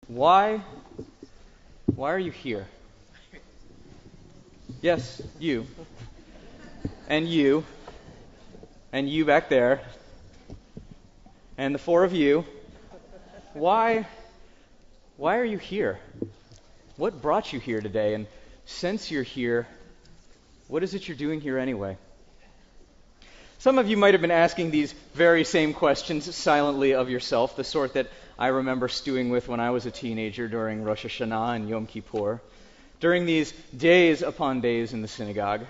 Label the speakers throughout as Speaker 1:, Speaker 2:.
Speaker 1: Why are you here? Yes, you. And you. And you back there. And the four of you. Why are you here? What brought you here today? And since you're here, what is it you're doing here anyway? Some of you might have been asking these very same questions silently of yourself, the sort that I remember stewing with when I was a teenager during Rosh Hashanah and Yom Kippur, during these days upon days in the synagogue.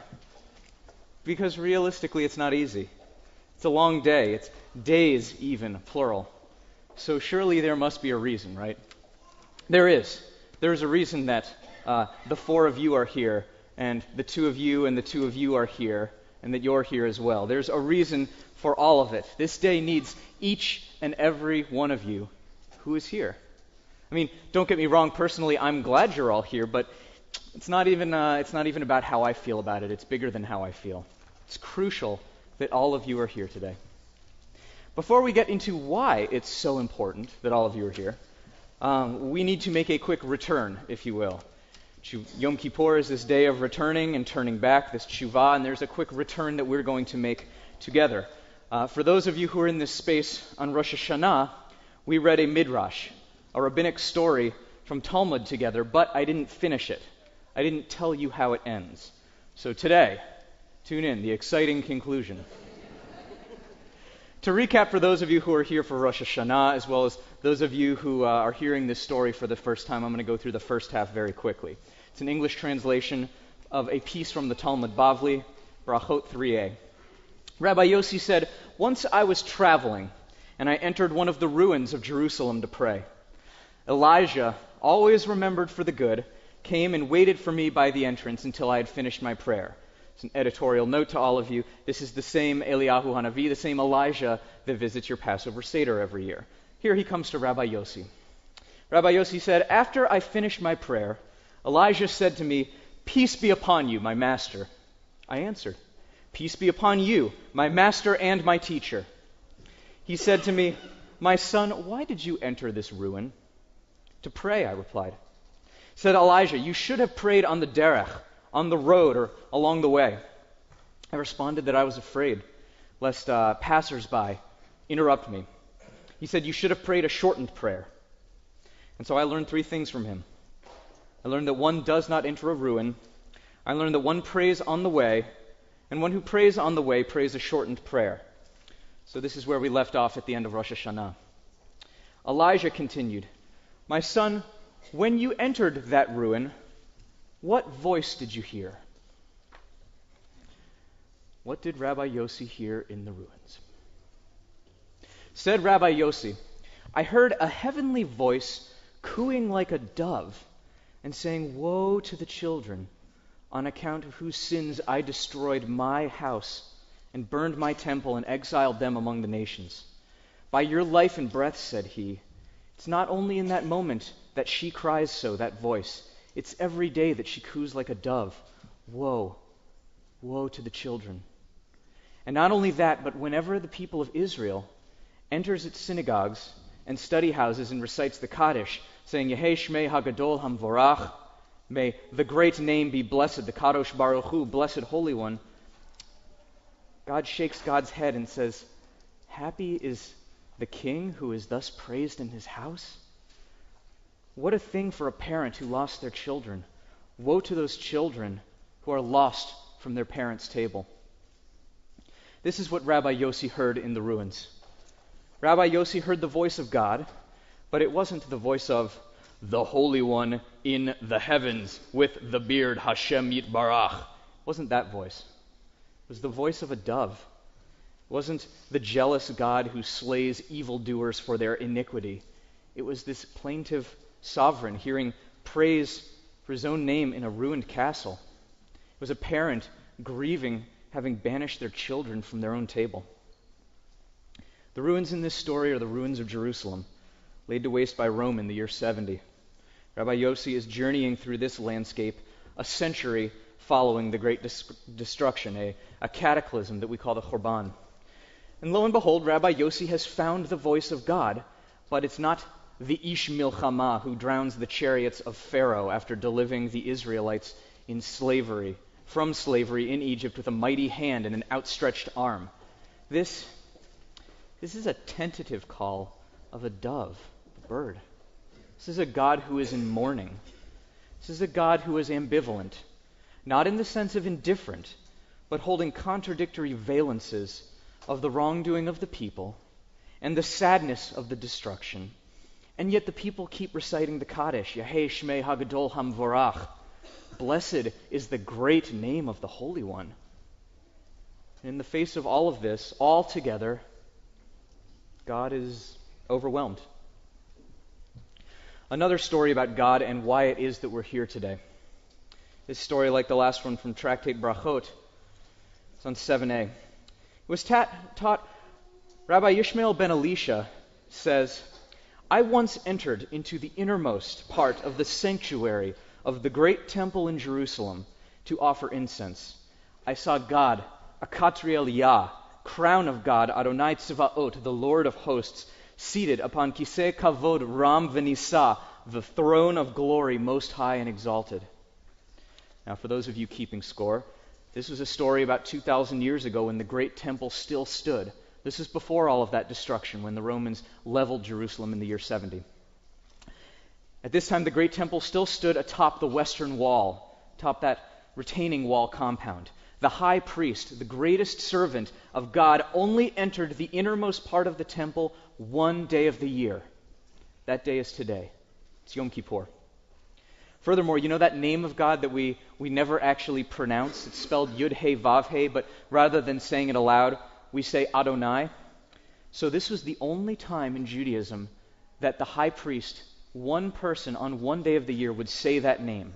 Speaker 1: Because realistically, it's not easy. It's a long day. It's days even, plural. So surely there must be a reason, right? There is. There's a reason that the four of you are here, and the two of you and the two of you are here, and that you're here as well. There's a reason for all of it. This day needs each and every one of you who is here. I mean, don't get me wrong, personally, I'm glad you're all here, but it's not even about how I feel about it. It's bigger than how I feel. It's crucial that all of you are here today. Before we get into why it's so important that all of you are here, we need to make a quick return, if you will. Yom Kippur is this day of returning and turning back, this tshuva, and there's a quick return that we're going to make together. For those of you who are in this space on Rosh Hashanah, we read a midrash, a rabbinic story from Talmud together, but I didn't finish it. I didn't tell you how it ends. So today, tune in, the exciting conclusion. To recap for those of you who are here for Rosh Hashanah, as well as those of you who are hearing this story for the first time, I'm going to go through the first half very quickly. It's an English translation of a piece from the Talmud Bavli, Brachot 3a. Rabbi Yossi said, "Once I was traveling, and I entered one of the ruins of Jerusalem to pray. Elijah, always remembered for the good, came and waited for me by the entrance until I had finished my prayer." It's an editorial note to all of you. This is the same Eliyahu Hanavi, the same Elijah that visits your Passover Seder every year. Here he comes to Rabbi Yossi. Rabbi Yossi said, "After I finished my prayer, Elijah said to me, 'Peace be upon you, my master.' I answered, 'Peace be upon you, my master and my teacher.' He said to me, 'My son, why did you enter this ruin?' 'To pray,' I replied. Said Elijah, 'You should have prayed on the derech, on the road or along the way.' I responded that I was afraid lest passers-by interrupt me. He said, 'You should have prayed a shortened prayer.' And so I learned three things from him. I learned that one does not enter a ruin. I learned that one prays on the way, and one who prays on the way prays a shortened prayer. So this is where we left off at the end of Rosh Hashanah. Elijah continued, 'My son, when you entered that ruin, what voice did you hear?' What did Rabbi Yossi hear in the ruins? Said Rabbi Yossi, 'I heard a heavenly voice cooing like a dove and saying, "Woe to the children, on account of whose sins I destroyed my house and burned my temple and exiled them among the nations. By your life and breath," said he. It's not only in that moment that she cries so, that voice. It's every day that she coos like a dove. Woe, woe to the children. And not only that, but whenever the people of Israel enters its synagogues and study houses and recites the Kaddish, saying, Yehei Shmei Hagadol Hamvorach, may the great name be blessed, the Kadosh Baruch Hu, blessed Holy One, God shakes God's head and says, "Happy is the king who is thus praised in his house." What a thing for a parent who lost their children. Woe to those children who are lost from their parents' table. This is what Rabbi Yossi heard in the ruins. Rabbi Yossi heard the voice of God, but it wasn't the voice of the Holy One in the heavens with the beard Hashem Yitbarach. It wasn't that voice. It was the voice of a dove. It wasn't the jealous God who slays evildoers for their iniquity. It was this plaintive sovereign hearing praise for his own name in a ruined castle. It was a parent grieving having banished their children from their own table. The ruins in this story are the ruins of Jerusalem, laid to waste by Rome in the year 70. Rabbi Yossi is journeying through this landscape a century following the great destruction, a cataclysm that we call the Churban. And lo and behold, Rabbi Yossi has found the voice of God, but it's not the Ish Milchama who drowns the chariots of Pharaoh after delivering the Israelites in slavery, from slavery in Egypt with a mighty hand and an outstretched arm. This is a tentative call of a dove, a bird. This is a God who is in mourning. This is a God who is ambivalent, not in the sense of indifferent, but holding contradictory valences of the wrongdoing of the people and the sadness of the destruction. And yet the people keep reciting the Kaddish, Yahei Shmei Hagadol Hamvorach. Blessed is the great name of the Holy One. And in the face of all of this, all together, God is overwhelmed. Another story about God and why it is that we're here today. This story, like the last one from Tractate Brachot, it's on 7a. It was taught, Rabbi Yishmael ben Elisha says, I once entered into the innermost part of the sanctuary of the great temple in Jerusalem to offer incense. I saw God, Akatriel Yah, crown of God, Adonai Tzevaot, the Lord of hosts, seated upon Kisei Kavod Ram Venisa, the throne of glory, most high and exalted. Now, for those of you keeping score, this was a story about 2,000 years ago when the great temple still stood. This is before all of that destruction, when the Romans leveled Jerusalem in the year 70. At this time, the great temple still stood atop the western wall, atop that retaining wall compound. The high priest, the greatest servant of God, only entered the innermost part of the temple one day of the year. That day is today. It's Yom Kippur. Furthermore, you know that name of God that we never actually pronounce? It's spelled Yud-He Vav-He, but rather than saying it aloud, we say Adonai. So this was the only time in Judaism that the high priest, one person on one day of the year, would say that name.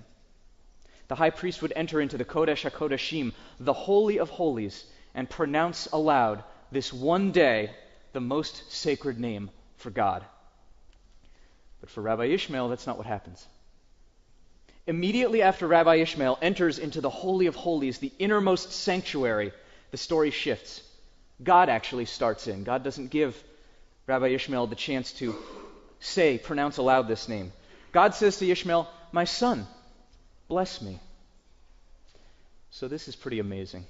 Speaker 1: The high priest would enter into the Kodesh HaKodeshim, the Holy of Holies, and pronounce aloud this one day the most sacred name for God. But for Rabbi Yishmael, that's not what happens. Immediately after Rabbi Yishmael enters into the Holy of Holies, the innermost sanctuary, the story shifts. God actually starts in. God doesn't give Rabbi Yishmael the chance to pronounce aloud this name. God says to Yishmael, my son, bless me. So this is pretty amazing.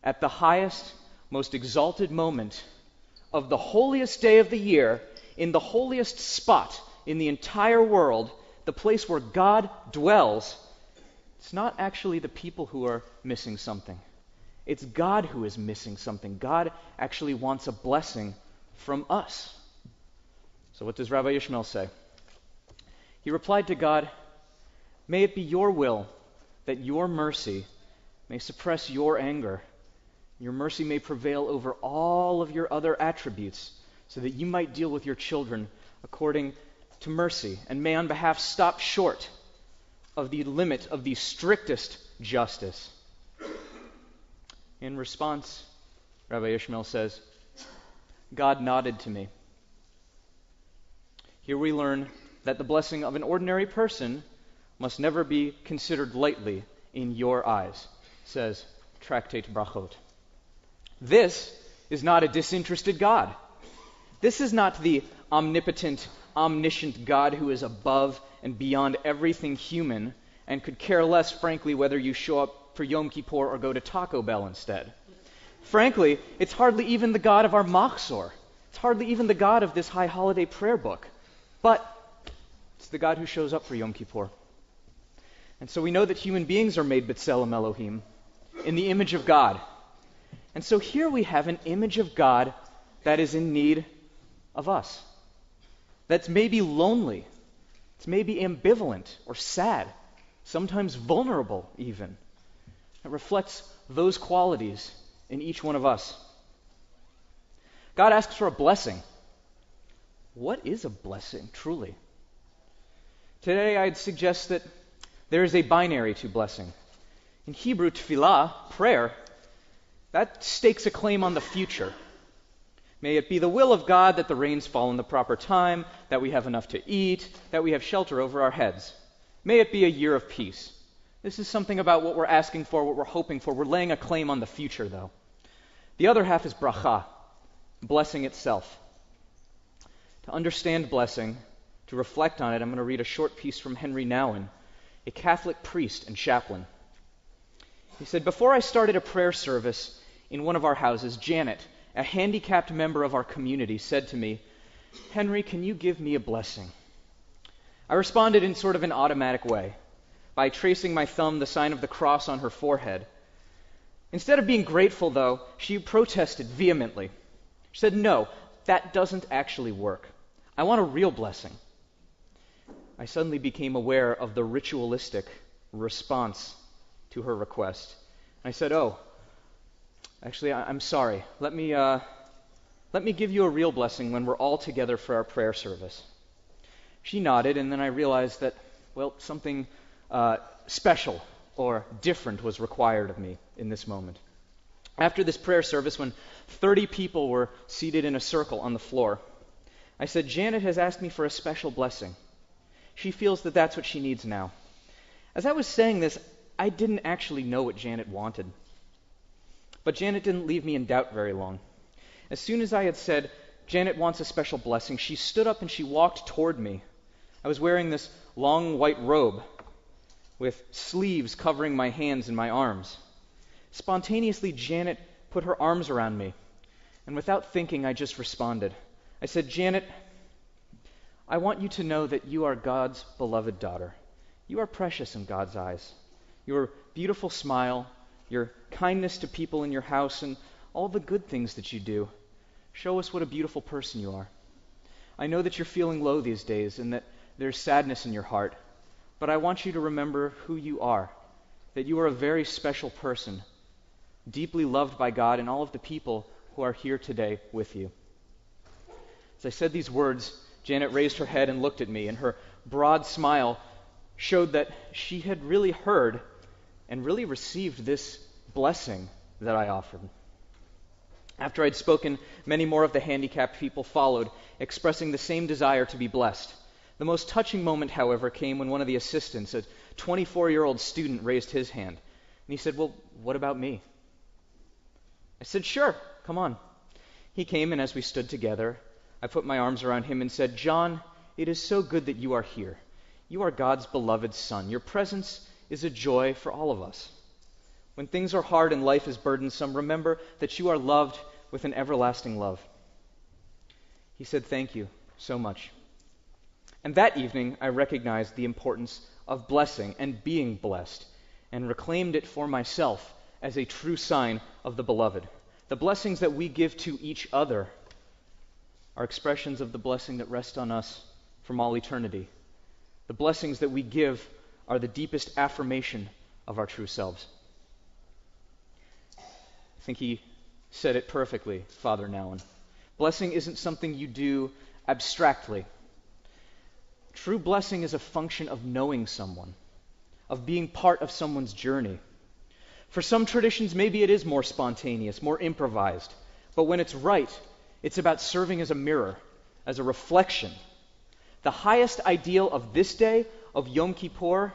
Speaker 1: At the highest, most exalted moment of the holiest day of the year, in the holiest spot in the entire world, the place where God dwells, it's not actually the people who are missing something. It's God who is missing something. God actually wants a blessing from us. So what does Rabbi Yishmael say? He replied to God, may it be your will that your mercy may suppress your anger. Your mercy may prevail over all of your other attributes, so that you might deal with your children according to mercy, and may on behalf stop short of the limit of the strictest justice. In response, Rabbi Yishmael says, God nodded to me. Here we learn that the blessing of an ordinary person must never be considered lightly in your eyes, says Tractate Brachot. This is not a disinterested God. This is not the omnipotent, omniscient God who is above and beyond everything human and could care less, frankly, whether you show up for Yom Kippur or go to Taco Bell instead. Frankly, it's hardly even the God of our Machzor. It's hardly even the God of this high holiday prayer book. But it's the God who shows up for Yom Kippur. And so we know that human beings are made B'Tselem Elohim, in the image of God. And so here we have an image of God that is in need of us. That's maybe lonely. It's maybe ambivalent or sad, sometimes vulnerable even. It reflects those qualities in each one of us. God asks for a blessing. What is a blessing, truly? Today I'd suggest that there is a binary to blessing. In Hebrew, tefillah, prayer, that stakes a claim on the future. May it be the will of God that the rains fall in the proper time, that we have enough to eat, that we have shelter over our heads. May it be a year of peace. This is something about what we're asking for, what we're hoping for. We're laying a claim on the future, though. The other half is bracha, blessing itself. To understand blessing, To reflect on it, I'm going to read a short piece from Henry Nouwen, a Catholic priest and chaplain. He said, "Before I started a prayer service in one of our houses, Janet, a handicapped member of our community, said to me, 'Henry, can you give me a blessing?' I responded in sort of an automatic way, by tracing my thumb the sign of the cross on her forehead. Instead of being grateful, though, she protested vehemently. She said, 'No, that doesn't actually work. I want a real blessing.' I suddenly became aware of the ritualistic response to her request. I said, 'Oh, actually, I'm sorry. Let me give you a real blessing when we're all together for our prayer service.' She nodded, and then I realized that, well, something special or different was required of me in this moment. After this prayer service, when 30 people were seated in a circle on the floor, I said, 'Janet has asked me for a special blessing. She feels that that's what she needs now.' As I was saying this, I didn't actually know what Janet wanted. But Janet didn't leave me in doubt very long. As soon as I had said, 'Janet wants a special blessing,' she stood up and she walked toward me. I was wearing this long white robe with sleeves covering my hands and my arms. Spontaneously, Janet put her arms around me, and without thinking, I just responded. I said, 'Janet, I want you to know that you are God's beloved daughter. You are precious in God's eyes. Your beautiful smile, your kindness to people in your house, and all the good things that you do show us what a beautiful person you are. I know that you're feeling low these days and that there's sadness in your heart, but I want you to remember who you are, that you are a very special person, deeply loved by God and all of the people who are here today with you.' As I said these words, Janet raised her head and looked at me, and her broad smile showed that she had really heard and really received this blessing that I offered. After I'd spoken, many more of the handicapped people followed, expressing the same desire to be blessed. The most touching moment, however, came when one of the assistants, a 24-year-old student, raised his hand. And he said, 'Well, what about me?' I said, 'Sure, come on.' He came, and as we stood together, I put my arms around him and said, 'John, it is so good that you are here. You are God's beloved son. Your presence is a joy for all of us. When things are hard and life is burdensome, remember that you are loved with an everlasting love.' He said, 'Thank you so much.' And that evening, I recognized the importance of blessing and being blessed, and reclaimed it for myself as a true sign of the beloved. The blessings that we give to each other are expressions of the blessing that rests on us from all eternity. The blessings that we give are the deepest affirmation of our true selves." I think he said it perfectly, Father Nouwen. Blessing isn't something you do abstractly. True blessing is a function of knowing someone, of being part of someone's journey. For some traditions, maybe it is more spontaneous, more improvised. But when it's right, it's about serving as a mirror, as a reflection. The highest ideal of this day, of Yom Kippur,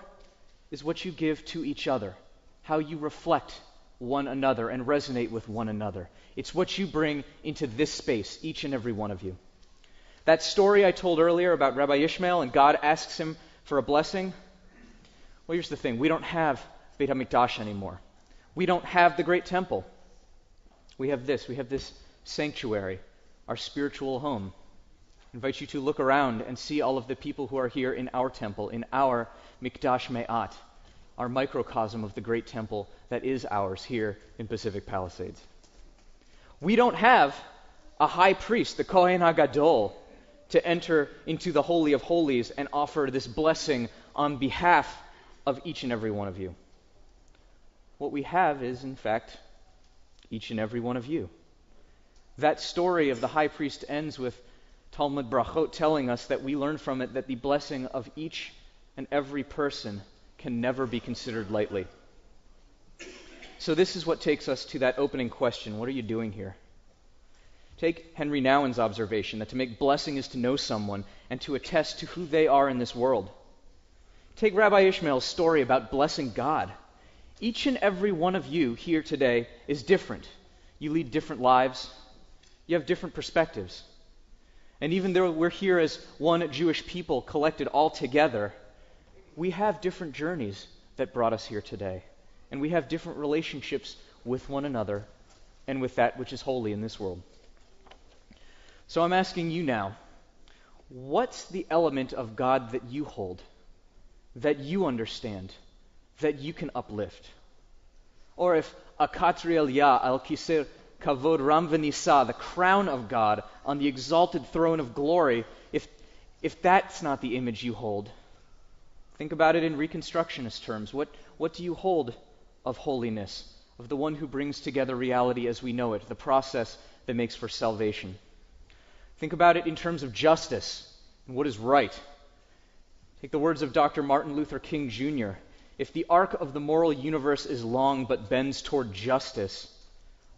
Speaker 1: is what you give to each other, how you reflect one another and resonate with one another. It's what you bring into this space, each and every one of you. That story I told earlier about Rabbi Ishmael and God asks him for a blessing, well, here's the thing. We don't have Beit HaMikdash anymore. We don't have the great temple. We have this. We have this sanctuary, our spiritual home. I invite you to look around and see all of the people who are here in our temple, in our Mikdash Me'at, our microcosm of the great temple that is ours here in Pacific Palisades. We don't have a high priest, the Kohen HaGadol, to enter into the Holy of Holies and offer this blessing on behalf of each and every one of you. What we have is, in fact, each and every one of you. That story of the high priest ends with Talmud Brachot telling us that we learn from it that the blessing of each and every person can never be considered lightly. So this is what takes us to that opening question. What are you doing here? Take Henry Nouwen's observation that to make blessing is to know someone and to attest to who they are in this world. Take Rabbi Ishmael's story about blessing God. Each and every one of you here today is different. You lead different lives. You have different perspectives. And even though we're here as one Jewish people collected all together, we have different journeys that brought us here today. And we have different relationships with one another and with that which is holy in this world. So I'm asking you now, what's the element of God that you hold, that you understand, that you can uplift? Or if Akatriel Ya al Kiser Kavod Ram V'Nisa, the crown of God on the exalted throne of glory, if that's not the image you hold, think about it in Reconstructionist terms. What do you hold of holiness, of the one who brings together reality as we know it, the process that makes for salvation? Think about it in terms of justice and what is right. Take the words of Dr. Martin Luther King Jr. If the arc of the moral universe is long but bends toward justice,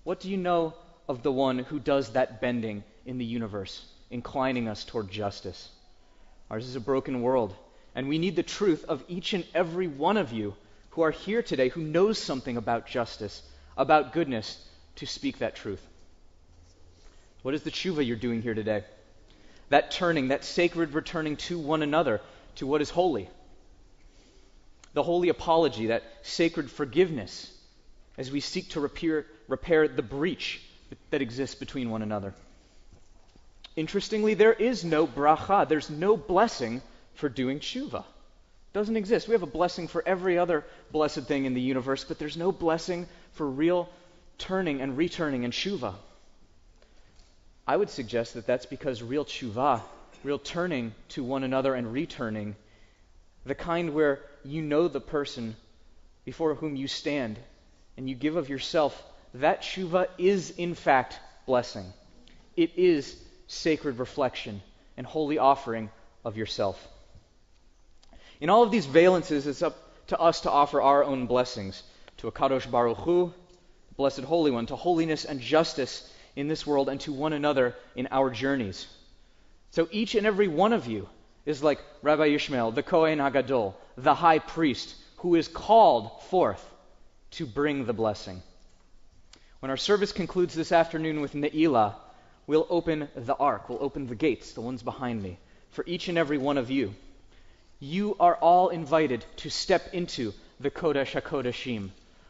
Speaker 1: what do you know of the one who does that bending in the universe, inclining us toward justice? Ours is a broken world, and we need the truth of each and every one of you who are here today, who knows something about justice, about goodness, to speak that truth. What is the tshuva you're doing here today? That turning, that sacred returning to one another, to what is holy. The holy apology, that sacred forgiveness, as we seek to repair the breach that exists between one another. Interestingly, there is no bracha, there's no blessing for doing tshuva. It doesn't exist. We have a blessing for every other blessed thing in the universe, but there's no blessing for real turning and returning and tshuva. I would suggest that that's because real tshuva, real turning to one another and returning, the kind where you know the person before whom you stand and you give of yourself, that tshuva is in fact blessing. It is sacred reflection and holy offering of yourself. In all of these valences, it's up to us to offer our own blessings to Akadosh Baruch Hu, the Blessed Holy One, to holiness and justice in this world and to one another in our journeys. So each and every one of you is like Rabbi Yishmael, the Kohen HaGadol, the high priest, who is called forth to bring the blessing. When our service concludes this afternoon with Ne'ilah, we'll open the ark, we'll open the gates, the ones behind me, for each and every one of you. You are all invited to step into the Kodesh HaKodeshim,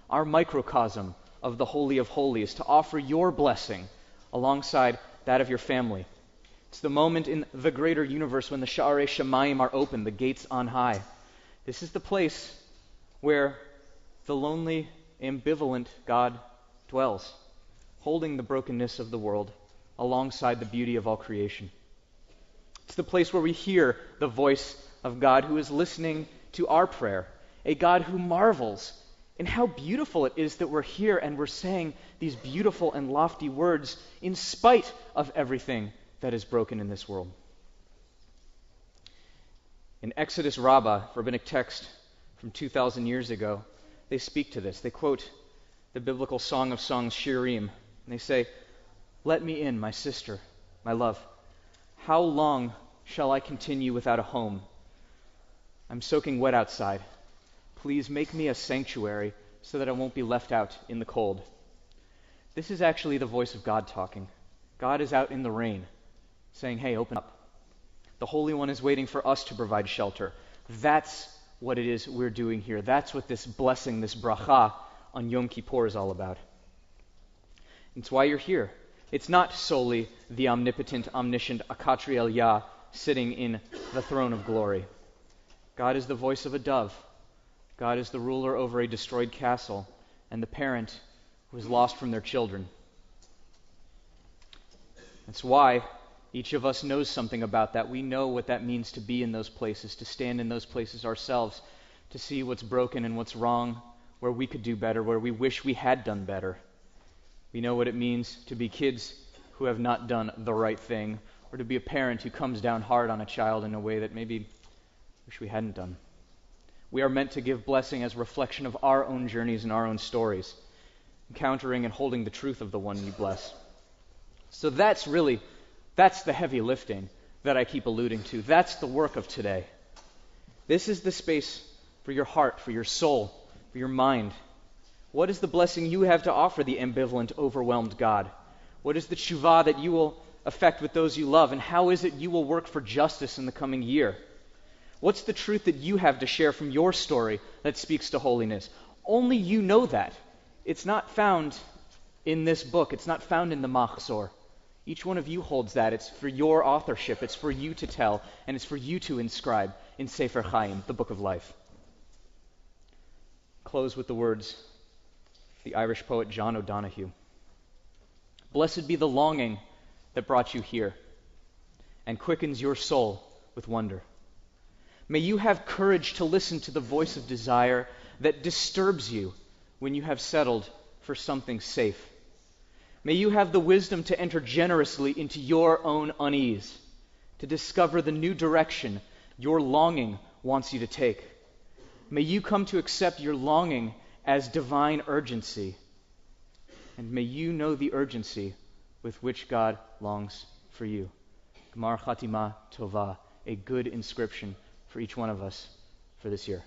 Speaker 1: our microcosm of the Holy of Holies, to offer your blessing alongside that of your family. It's the moment in the greater universe when the Sha'arei Shamayim are open, the gates on high. This is the place where the lonely, ambivalent God dwells, holding the brokenness of the world alongside the beauty of all creation. It's the place where we hear the voice of God who is listening to our prayer, a God who marvels in how beautiful it is that we're here and we're saying these beautiful and lofty words in spite of everything that is broken in this world. In Exodus Rabbah, rabbinic text from 2,000 years ago, they speak to this. They quote the biblical Song of Songs, Shirim, and they say, "Let me in, my sister, my love. How long shall I continue without a home? I'm soaking wet outside. Please make me a sanctuary so that I won't be left out in the cold." This is actually the voice of God talking. God is out in the rain, saying, hey, open up. The Holy One is waiting for us to provide shelter. That's what it is we're doing here. That's what this blessing, this bracha on Yom Kippur is all about. It's why you're here. It's not solely the omnipotent, omniscient Akatriel Yah sitting in the throne of glory. God is the voice of a dove. God is the ruler over a destroyed castle and the parent who is lost from their children. That's why each of us knows something about that. We know what that means to be in those places, to stand in those places ourselves, to see what's broken and what's wrong, where we could do better, where we wish we had done better. We know what it means to be kids who have not done the right thing, or to be a parent who comes down hard on a child in a way that maybe wish we hadn't done. We are meant to give blessing as a reflection of our own journeys and our own stories, encountering and holding the truth of the one we bless. So that's the heavy lifting that I keep alluding to. That's the work of today. This is the space for your heart, for your soul, for your mind. What is the blessing you have to offer the ambivalent, overwhelmed God? What is the tshuva that you will affect with those you love? And how is it you will work for justice in the coming year? What's the truth that you have to share from your story that speaks to holiness? Only you know that. It's not found in this book. It's not found in the Machzor. Each one of you holds that. It's for your authorship. It's for you to tell, and it's for you to inscribe in Sefer Chaim, the book of life. Close with the words of the Irish poet John O'Donohue. Blessed be the longing that brought you here and quickens your soul with wonder. May you have courage to listen to the voice of desire that disturbs you when you have settled for something safe. May you have the wisdom to enter generously into your own unease, to discover the new direction your longing wants you to take. May you come to accept your longing as divine urgency, and may you know the urgency with which God longs for you. Gmar Chatima Tova, a good inscription for each one of us for this year.